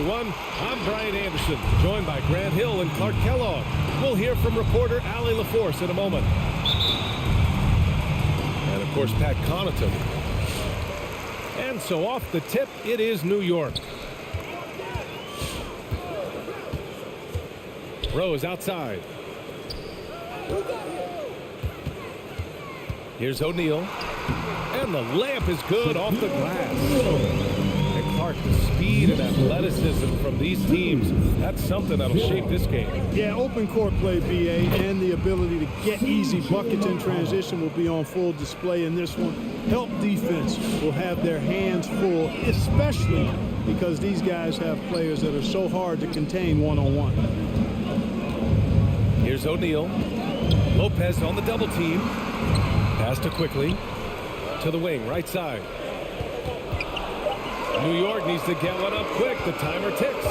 everyone. I'm Brian Anderson, joined by Grant Hill and Clark Kellogg. We'll hear from reporter Allie LaForce in a moment. And, of course, Pat Connaughton. And so off the tip, it is New York. Rose outside. Here's O'Neal. And the layup is good off the glass. And Clark, the speed and athleticism from these teams, that's something that'll shape this game. Yeah, open court play, BA, and the ability to get easy buckets in transition will be on full display in this one. Help defense will have their hands full, especially because these guys have players that are so hard to contain one-on-one. Here's O'Neal. Lopez on the double team. Pass to Quickly. To the wing, right side. New York needs to get one up quick. The timer ticks.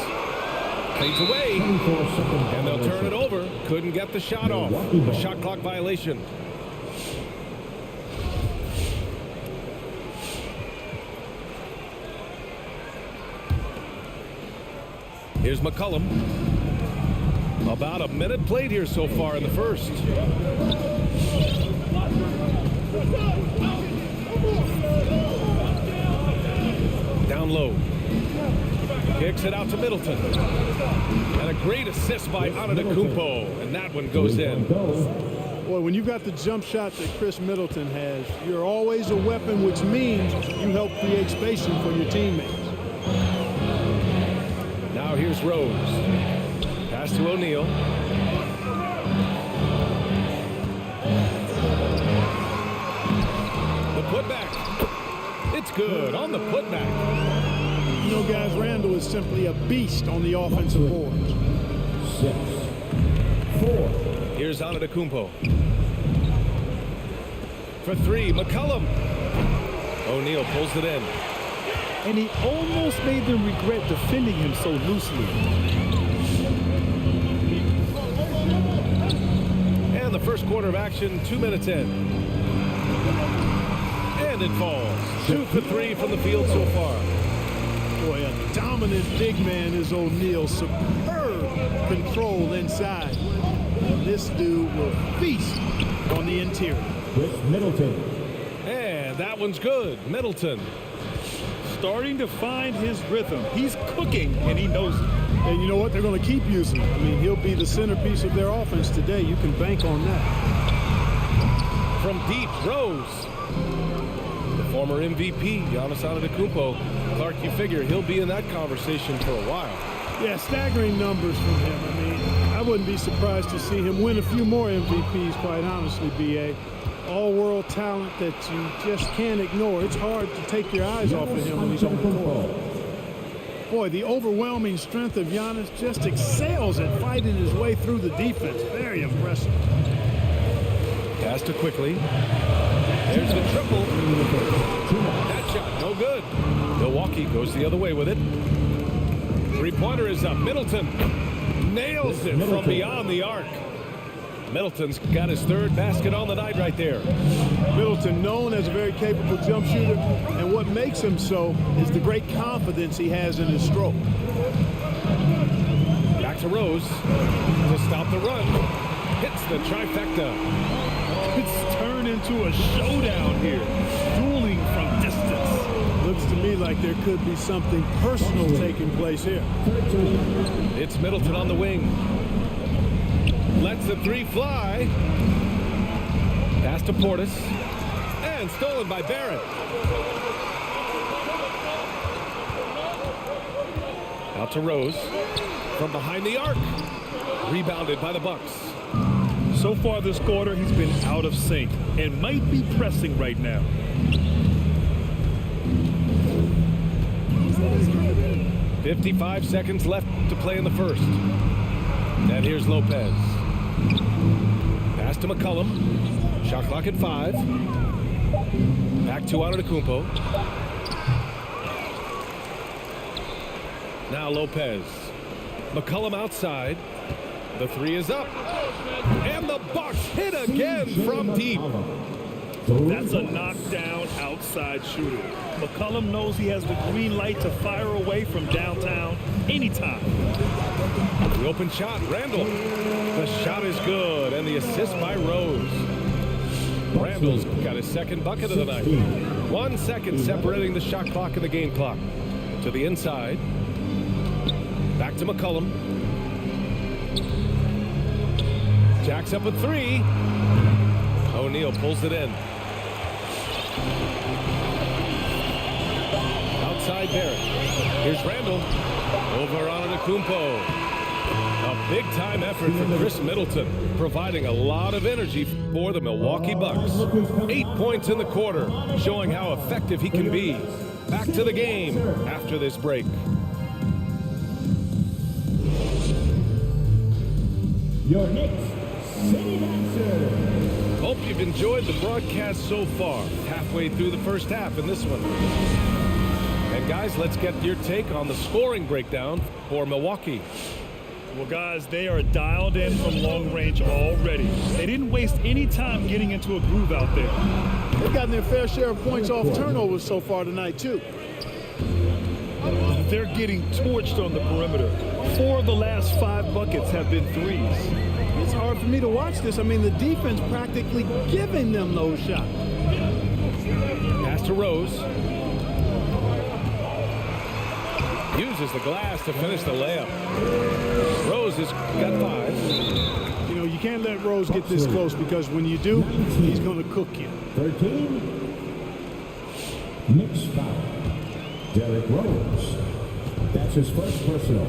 Fades away. And they'll turn it over. Couldn't get the shot off. A shot clock violation. Here's McCullum. About a minute played here so far in the first. Down low. Kicks it out to Middleton. And a great assist by Antetokounmpo. And that one goes in. Boy, when you've got the jump shot that Chris Middleton has, you're always a weapon, which means you help create spacing for your teammates. Now here's Rose. Pass to O'Neal. The putback. It's good on the putback. You know, guys, Randall is simply a beast on the offensive boards. 6-4. Here's Antetokounmpo. For three, McCullum. O'Neal pulls it in. And he almost made them regret defending him so loosely. And the first quarter of action, 2 minutes in. And it falls. 2 for 3 from the field so far. Boy, a dominant big man is O'Neal. Superb control inside. This dude will feast on the interior. With Middleton. And that one's good. Middleton. Starting to find his rhythm. He's cooking, and he knows it. And you know what? They're going to keep using him. I mean, he'll be the centerpiece of their offense today. You can bank on that. From deep, Rose. The former MVP, Giannis Antetokounmpo. Clark, you figure he'll be in that conversation for a while. Yeah, staggering numbers from him. I mean, I wouldn't be surprised to see him win a few more MVPs, quite honestly, BA. All-world talent that you just can't ignore. It's hard to take your eyes off of him when he's on the court. Boy, the overwhelming strength of Giannis just excels at fighting his way through the defense. Very impressive. Pass to Quickly. There's the triple. That shot, no good. Milwaukee goes the other way with it. Three-pointer is up. Middleton nails it from beyond the arc. Middleton's got his third basket on the night right there. Middleton, known as a very capable jump shooter, and what makes him so is the great confidence he has in his stroke. Back to Rose to stop the run. Hits the trifecta. It's turned into a showdown here. Dueling from distance. Looks to me like there could be something personal taking place here. It's Middleton on the wing. Lets the three fly. Pass to Portis. And stolen by Barrett. Out to Rose. From behind the arc. Rebounded by the Bucks. So far this quarter, he's been out of sync and might be pressing right now. .55 seconds left to play in the first. And here's Lopez. Pass to McCullum. Shot clock at 5. Back to Antetokounmpo. Now Lopez. McCullum outside. The three is up. And the Bucks hit again from deep. That's a knockdown outside shooter. McCullum knows he has the green light to fire away from downtown anytime. The open shot, Randall. The shot is good, and the assist by Rose. Randall's got his second bucket of the night. 1 second separating the shot clock and the game clock. To the inside. Back to McCullum. Jacks up a three. O'Neal pulls it in. Outside Barrett. Here's Randall. Over on Antetokounmpo. A big-time effort for Chris Middleton, providing a lot of energy for the Milwaukee Bucks. 8 points in the quarter, showing how effective he can be. Back to the game after this break. Your Knicks City Dancer. Hope you've enjoyed the broadcast so far. Halfway through the first half in this one. And guys, let's get your take on the scoring breakdown for Milwaukee. Well, guys, they are dialed in from long range already. They didn't waste any time getting into a groove out there. They've gotten their fair share of points off turnovers so far tonight, too. They're getting torched on the perimeter. 4 of the last 5 buckets have been threes. It's hard for me to watch this. I mean, the defense practically giving them those shots. Pass to Rose. Uses the glass to finish the layup. Rose has got 5. You know, you can't let Rose get this close because when you do, he's going to cook you. 13. Knicks foul. Derrick Rose. That's his first personal.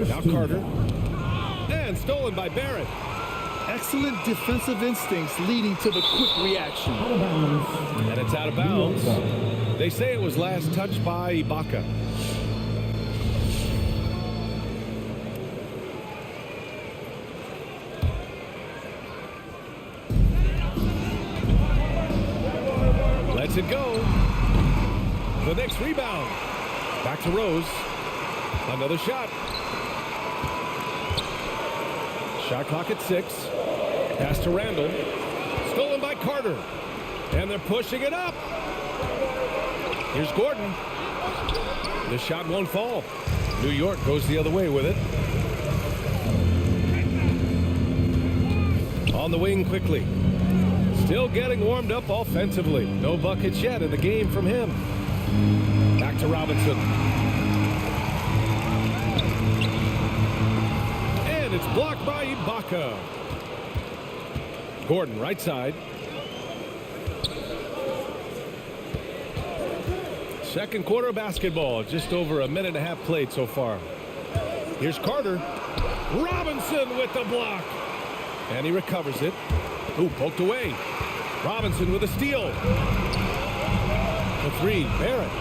Now Carter. And stolen by Barrett. Excellent defensive instincts leading to the quick reaction. And it's out of bounds. They say it was last touched by Ibaka. Lets it go. The next rebound. Back to Rose. Another shot. Shot clock at 6. Pass to Randall. Stolen by Carter. And they're pushing it up. Here's Gordon. The shot won't fall. New York goes the other way with it. On the wing quickly. Still getting warmed up offensively. No buckets yet in the game from him. Back to Robinson. And it's blocked by Ibaka. Gordon right side. Second quarter of basketball. Just over a minute and a half played so far. Here's Carter. Robinson with the block. And he recovers it. Ooh, poked away. Robinson with a steal. The 3, Barrett.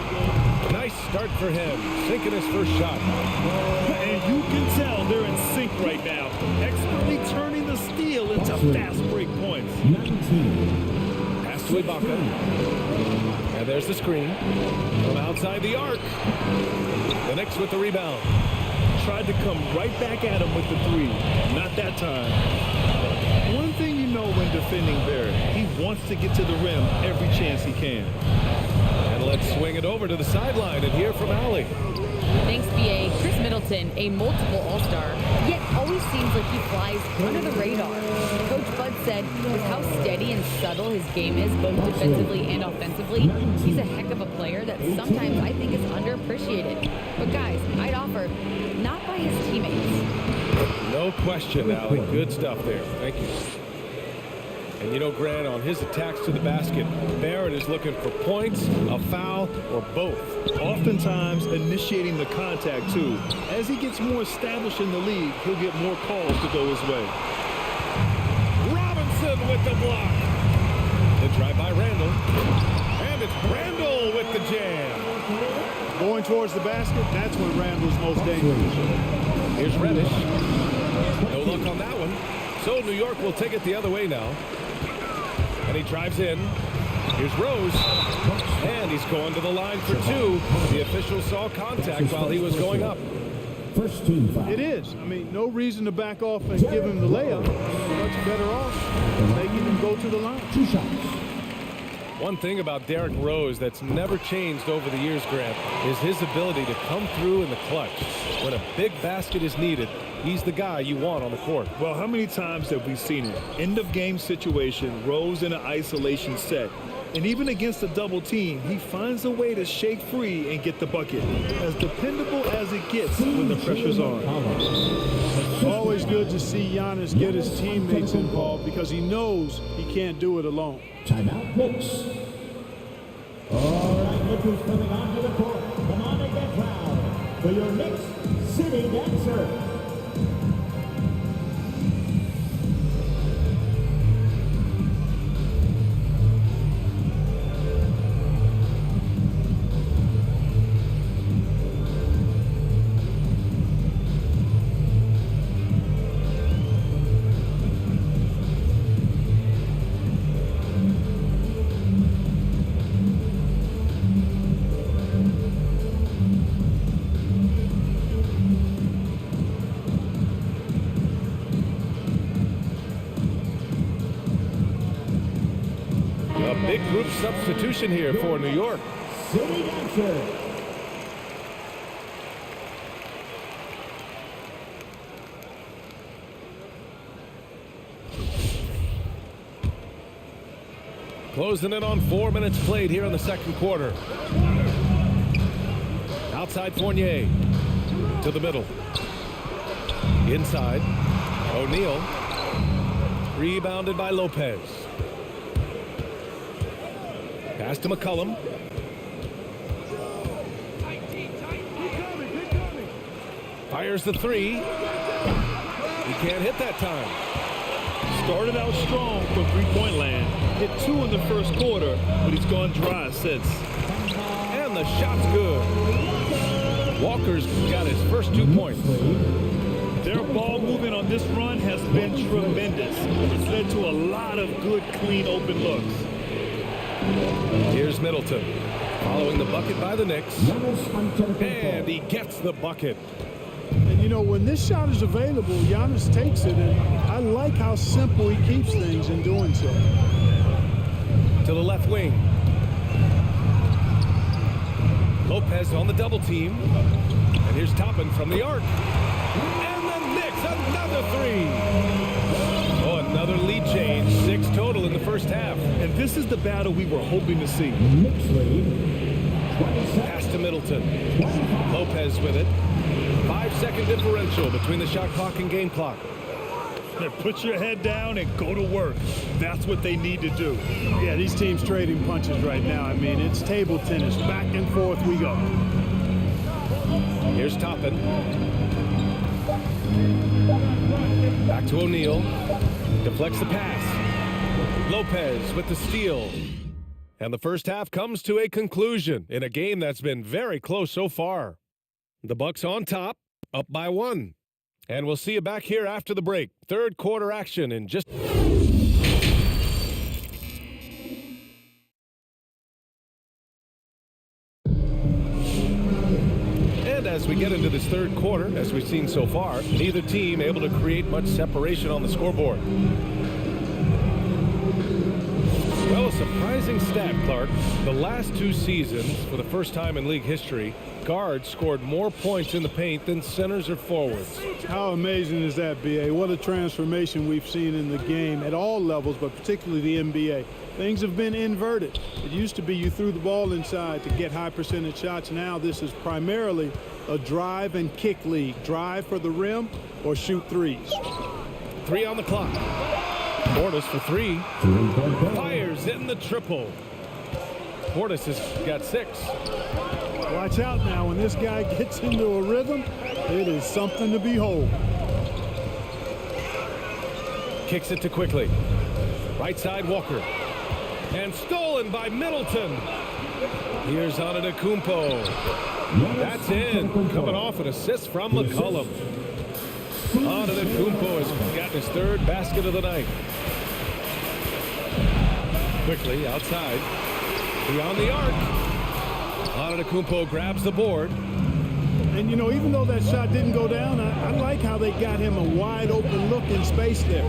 Nice start for him. Sinking his first shot. And you can tell they're in sync right now. Expertly turning the steal into fast break points. 19. Pass to Ibaka. And there's the screen. From outside the arc. The Knicks with the rebound. Tried to come right back at him with the 3. Not that time. One thing you know when defending Barrett, he wants to get to the rim every chance he can. And let's swing it over to the sideline and hear from Allie. Thanks, B.A. Chris Middleton, a multiple All-Star, yet always seems like he flies under the radar. Coach Bud said with how steady and subtle his game is, both defensively and offensively, he's a heck of a player that sometimes I think is underappreciated. But guys, I'd offer, not by his teammates. No question, Allie. Good stuff there. Thank you. And you know, Grant, on his attacks to the basket, Barrett is looking for points, a foul, or both. Oftentimes initiating the contact, too. As he gets more established in the league, he'll get more calls to go his way. Robinson with the block. The drive by Randall. And it's Randall with the jam. Going towards the basket, that's when Randall's most dangerous. Here's Reddish. No luck on that one. So New York will take it the other way now. And he drives in. Here's Rose. And he's going to the line for 2. The official saw contact while he was going up. First team foul. It is. I mean, no reason to back off and give him the layup. Much better off making him go to the line. 2 shots. One thing about Derrick Rose that's never changed over the years, Grant, is his ability to come through in the clutch. When a big basket is needed, he's the guy you want on the court. Well, how many times have we seen it? End of game situation, Rose in an isolation set. And even against a double team, he finds a way to shake free and get the bucket. As dependable as it gets when the pressure's on. Always good to see Giannis get his teammates involved because he knows he can't do it alone. Timeout, Knicks. All right, look who's coming onto the court. Come on and get loud for your Knicks City Dancer. Big group substitution here for New York. City Dancer. Closing in on 4 minutes played here in the second quarter. Outside Fournier to the middle. Inside O'Neal. Rebounded by Lopez. Pass to McCullum. Fires the three. He can't hit that time. Started out strong from three-point land. Hit 2 in the first quarter, but he's gone dry since. And the shot's good. Walker's got his first 2 points. Their ball movement on this run has been tremendous. It's led to a lot of good, clean, open looks. Here's Middleton, following the bucket by the Knicks. And he gets the bucket. And you know, when this shot is available, Giannis takes it, and I like how simple he keeps things in doing so. To the left wing. Lopez on the double team. And here's Toppin from the arc. And the Knicks, another three. Oh, another lead change. 6 total in the first half. And this is the battle we were hoping to see. Knicks lead. Pass to Middleton. Lopez with it. 5-second differential between the shot clock and game clock. Put your head down and go to work. That's what they need to do. Yeah, these teams trading punches right now. I mean, it's table tennis. Back and forth we go. Here's Toppin. Back to O'Neal. Deflects the pass. Lopez with the steal. And the first half comes to a conclusion in a game that's been very close so far. The Bucks on top, up by 1. And we'll see you back here after the break. Third quarter action in just... And as we get into this third quarter, as we've seen so far, neither team able to create much separation on the scoreboard. Well, a surprising stat, Clark. The last 2 seasons, for the first time in league history, guards scored more points in the paint than centers or forwards. How amazing is that, B.A.? What a transformation we've seen in the game at all levels, but particularly the NBA. Things have been inverted. It used to be you threw the ball inside to get high percentage shots. Now this is primarily a drive and kick league. Drive for the rim or shoot threes. 3 on the clock. Portis for 3. Fires in the triple. Portis has got 6. Watch out now. When this guy gets into a rhythm, it is something to behold. Kicks it to Quickly. Right side, Walker. And stolen by Middleton. Here's Antetokounmpo. That's in. Coming off an assist from McCullum. Antetokounmpo has gotten his 3rd basket of the night. Quickly outside. Beyond the arc. Antetokounmpo grabs the board. And, you know, even though that shot didn't go down, I like how they got him a wide open look in space there.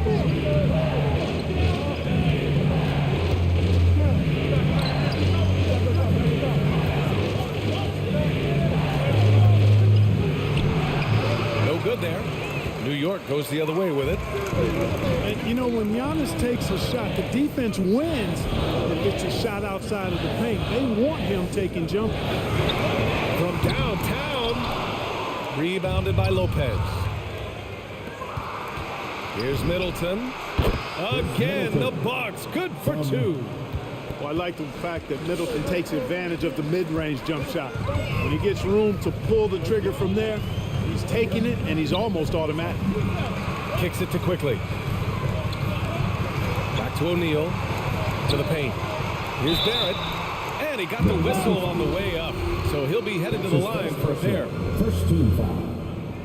goes the other way with it. And, you know, when Giannis takes a shot, the defense wins if it's a shot outside of the paint. They want him taking jumpers. From downtown, rebounded by Lopez. Here's Middleton. Again, the Bucks, good for two. Well, I like the fact that Middleton takes advantage of the mid-range jump shot. When he gets room to pull the trigger from there, he's taking it, and he's almost automatic. Kicks it to Quickly. Back to O'Neal. To the paint. Here's Barrett. And he got the whistle on the way up. So he'll be headed to the line for a pair. First team foul.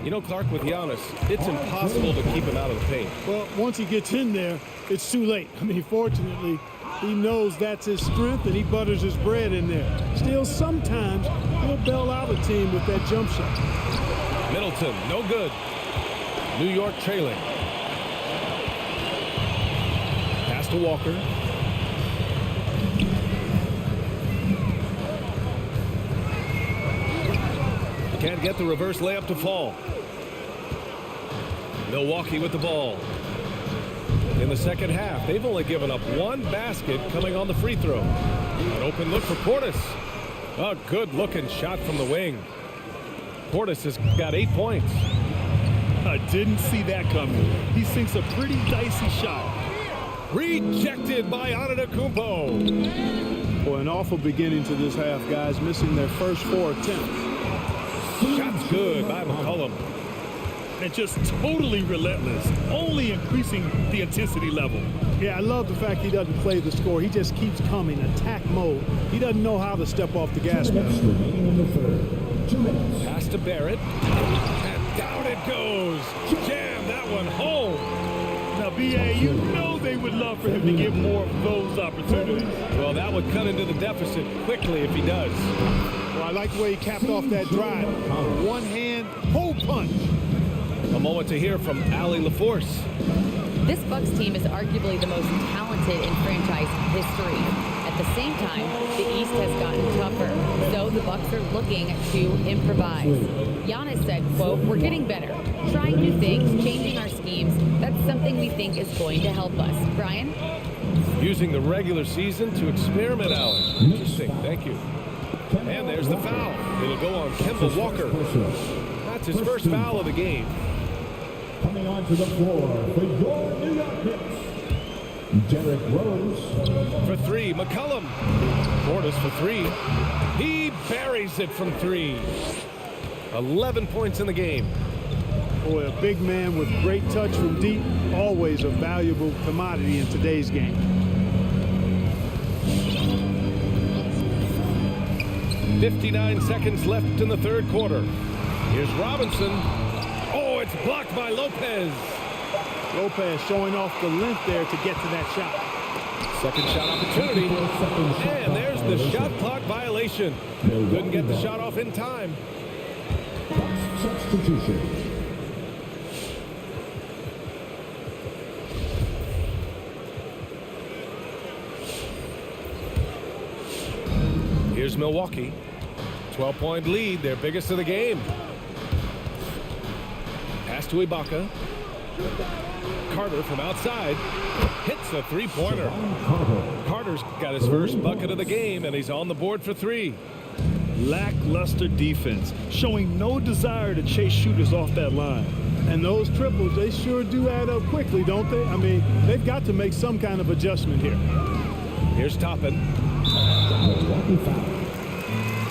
You know, Clark, with Giannis, it's impossible to keep him out of the paint. Well, once he gets in there, it's too late. I mean, fortunately, he knows that's his strength, and he butters his bread in there. Still, sometimes he'll bail out a team with that jump shot. Middleton, no good. New York trailing. Pass to Walker. Can't get the reverse layup to fall. Milwaukee with the ball. In the second half, they've only given up one basket coming on the free throw. An open look for Portis. A good-looking shot from the wing. Portis has got 8 points. I didn't see that coming. He sinks a pretty dicey shot. Rejected by Antetokounmpo. Boy, an awful beginning to this half, guys, missing their first 4 attempts. Shot's good by McCullum. And just totally relentless, only increasing the intensity level. Yeah, I love the fact he doesn't play the score. He just keeps coming, attack mode. He doesn't know how to step off the gas pedal. Remaining in the third. 2 minutes. Pass to Barrett. And down it goes. Jam that one home. Now, B.A., you know they would love for him to get more of those opportunities. Well, that would cut into the deficit quickly if he does. Well, I like the way he capped off that drive. One hand, hole punch. A moment to hear from Allie LaForce. This Bucks team is arguably the most talented in franchise history. At the same time, the East has gotten tougher, so the Bucks are looking to improvise. Giannis said, quote, "We're getting better, trying new things, changing our schemes. That's something we think is going to help us." Brian? Using the regular season to experiment, Allen. Interesting, thank you. And there's the foul. It'll go on Kemba Walker. That's his first foul of the game. Coming onto the floor for your New York Knicks, Derrick Rose. For three, McCullum. Portis for three. He buries it from three. 11 points in the game. Boy, a big man with great touch from deep, always a valuable commodity in today's game. .59 seconds left in the third quarter. Here's Robinson. Oh, it's blocked by Lopez. Lopez showing off the length there to get to that shot. Second shot opportunity. And there's the shot clock violation. Couldn't get the shot off in time. Substitution. Here's Milwaukee. 12-point lead, their biggest of the game. Pass to Ibaka. Carter from outside hits a three-pointer. Carter's got his first bucket of the game, and he's on the board for three. Lackluster defense, showing no desire to chase shooters off that line. And those triples, they sure do add up quickly, don't they? I mean, they've got to make some kind of adjustment here. Here's Toppin.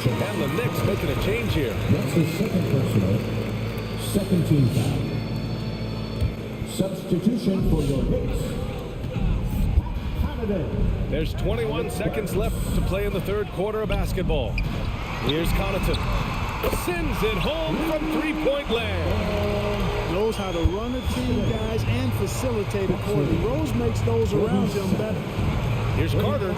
And the Knicks making a change here. That's his second personal. Second team foul. Substitution for your Knicks. There's 21 seconds left to play in the third quarter of basketball. Here's Connaughton. Sends it home from three-point land. Knows how to run a team, guys, and facilitate a quarter. Rose makes those around him better. Here's Carter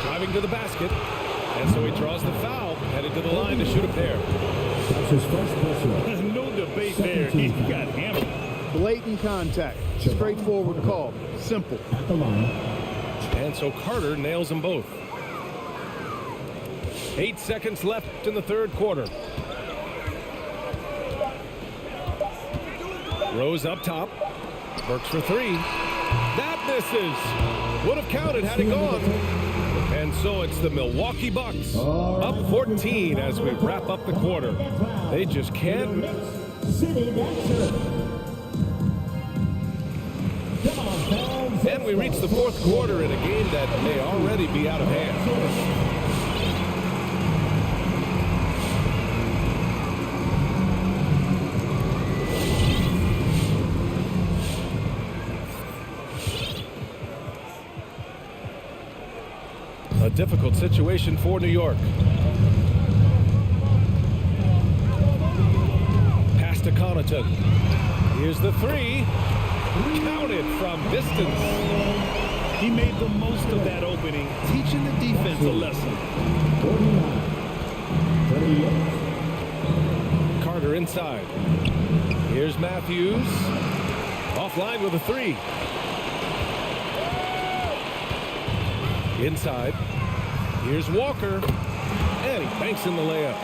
driving to the basket. And so he draws the foul, headed to the line to shoot a pair. That's his first personal. No debate there. He got hammered. Blatant contact. Straightforward call. Simple. At the line. And so Carter nails them both. 8 seconds left in the third quarter. Rose up top. Burks for three. That misses. Would have counted had it gone. And so it's the Milwaukee Bucks up 14 as we wrap up the quarter. They just can't. City dancer. Come on, fans. And we reach the fourth quarter in a game that may already be out of hand. A difficult situation for New York. Pass to Connaughton. Here's the three. Counted from distance. He made the most of that opening, teaching the defense a lesson. 49, 38. Carter inside. Here's Matthews. Offline with a three. Inside. Here's Walker. And he banks in the layup.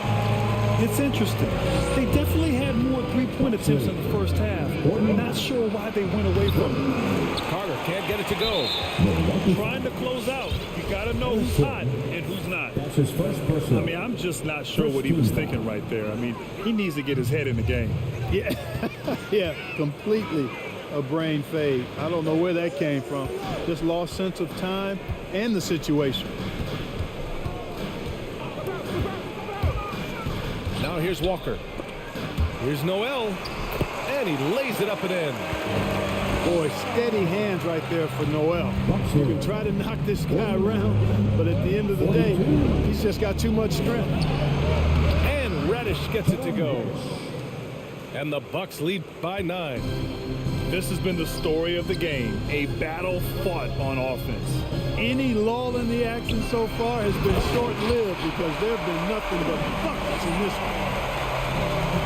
It's interesting. They definitely had more three-point attempts in the first half. Not sure why they went away from it. Carter can't get it to go. Trying to close out. You got to know who's hot and who's not. That's his first personal. I mean, I'm just not sure what he was thinking right there. I mean, he needs to get his head in the game. Yeah, yeah, completely a brain fade. I don't know where that came from. Just lost sense of time and the situation. Now here's Walker. Here's Noel. And he lays it up and in. Boy, steady hands right there for Noel. You can try to knock this guy around, but at the end of the day, he's just got too much strength. And Reddish gets it to go. And the Bucks lead by 9. This has been the story of the game, a battle fought on offense. Any lull in the action so far has been short-lived because there have been nothing but buckets in this one.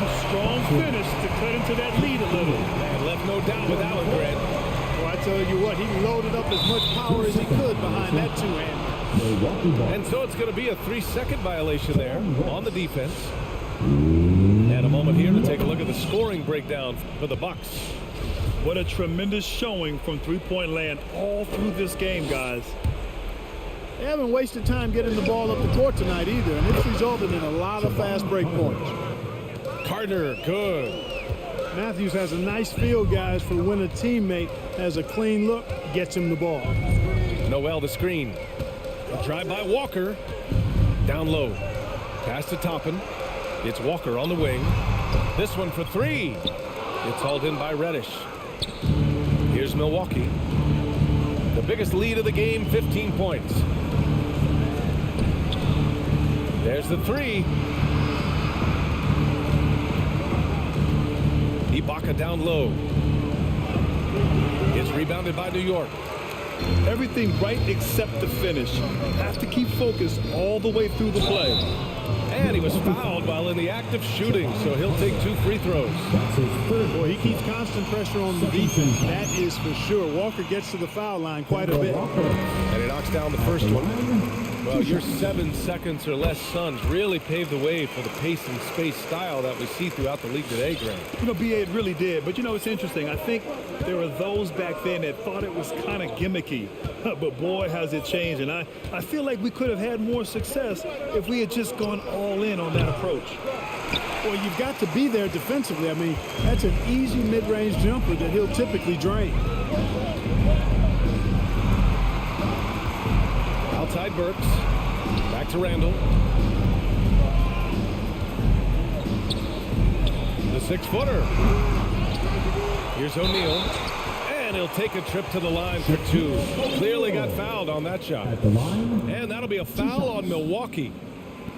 A strong finish to cut into that lead a little. And left no doubt with Allen, Brad. Well, I tell you what, he loaded up as much power as he could behind that two-hander. And so it's going to be a 3-second violation there on the defense. And a moment here to take a look at the scoring breakdown for the Bucks. What a tremendous showing from three-point land all through this game, guys. They haven't wasted time getting the ball up the court tonight either, and it's resulted in a lot of fast break points. Carter, good. Matthews has a nice feel, guys, for when a teammate has a clean look, gets him the ball. Noel the screen. A drive by Walker. Down low. Pass to Toppin. It's Walker on the wing. This one for three. It's hauled in by Reddish. Here's Milwaukee. The biggest lead of the game, 15 points. There's the three. Ibaka down low. It's rebounded by New York. Everything right except the finish. Have to keep focused all the way through the play. And he was fouled while in the act of shooting, so he'll take 2 free throws. Boy, he keeps constant pressure on the defense. That is for sure. Walker gets to the foul line quite a bit. And he knocks down the first one. Well, your 7 seconds or less Suns really paved the way for the pace and space style that we see throughout the league today, Grant. You know, BA, it really did. But, you know, it's interesting. I think there were those back then that thought it was kind of gimmicky. But, boy, has it changed. And I feel like we could have had more success if we had just gone all in on that approach. Well, you've got to be there defensively. I mean, that's an easy mid-range jumper that he'll typically drain. Outside Burks. Back to Randall. The 6-footer. Here's O'Neal. And he'll take a trip to the line for 2. Clearly got fouled on that shot. And that'll be a foul on Milwaukee.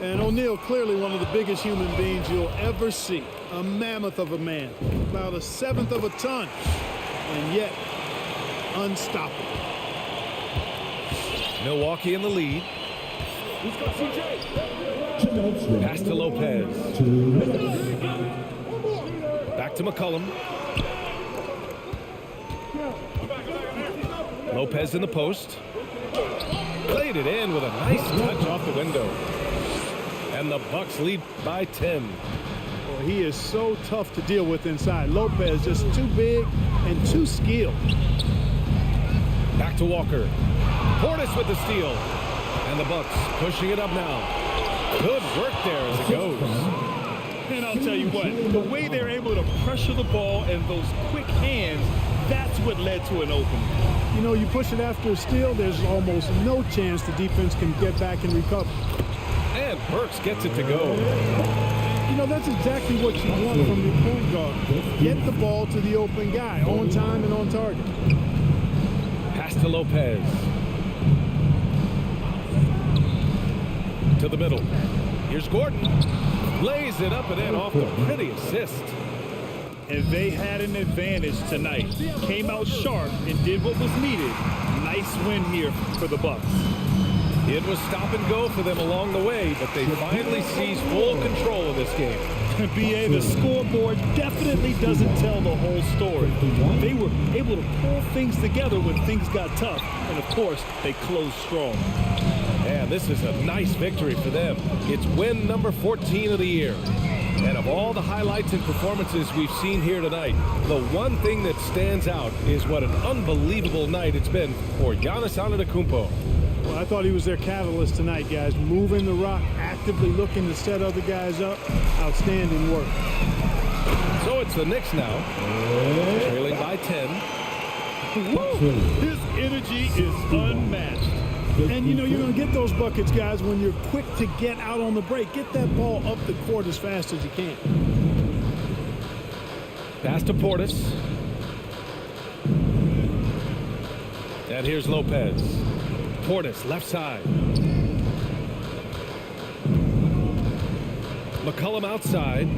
And O'Neal, clearly one of the biggest human beings you'll ever see. A mammoth of a man. About 1/7 of a ton. And yet, unstoppable. Milwaukee in the lead. Pass to Lopez. Back to McCullum. Lopez in the post. Played it in with a nice touch off the window. And the Bucks lead by 10. Well, he is so tough to deal with inside. Lopez just too big and too skilled. Back to Walker. Portis with the steal. And the Bucks pushing it up now. Good work there as it goes. And I'll tell you what, the way they're able to pressure the ball and those quick hands, that's what led to an opening. You know, you push it after a steal, there's almost no chance the defense can get back and recover. And Burks gets it to go. You know, that's exactly what you want from your point guard. Get the ball to the open guy on time and on target. Pass to Lopez. To the middle. Here's Gordon. Lays it up and in off the pretty assist. And they had an advantage tonight. Came out sharp and did what was needed. Nice win here for the Bucks. It was stop and go for them along the way, but they finally seized full control of this game. BA, the scoreboard definitely doesn't tell the whole story. They were able to pull things together when things got tough, and of course, they closed strong. And this is a nice victory for them. It's win number 14 of the year. And of all the highlights and performances we've seen here tonight, the one thing that stands out is what an unbelievable night it's been for Giannis Antetokounmpo. Well, I thought he was their catalyst tonight, guys. Moving the rock, actively looking to set other guys up. Outstanding work. So it's the Knicks now, trailing by 10. Woo! His energy is unmatched. And, you know, you're going to get those buckets, guys, when you're quick to get out on the break. Get that ball up the court as fast as you can. Pass to Portis. And here's Lopez. Portis, left side. McCullum outside.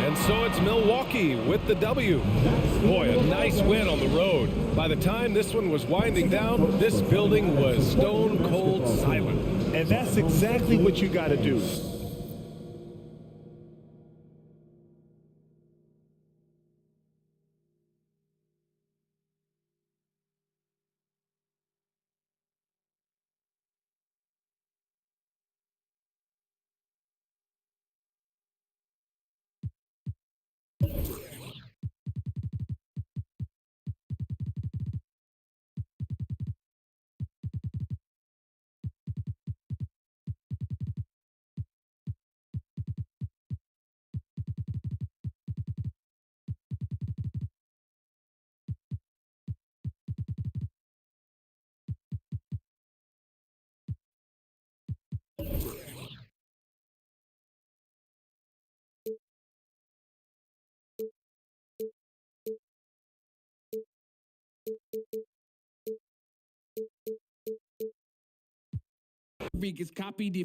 And so it's Milwaukee with the W. Boy, a nice win on the road. By the time this one was winding down, this building was stone cold silent. And that's exactly what you got to do. Gets copied if you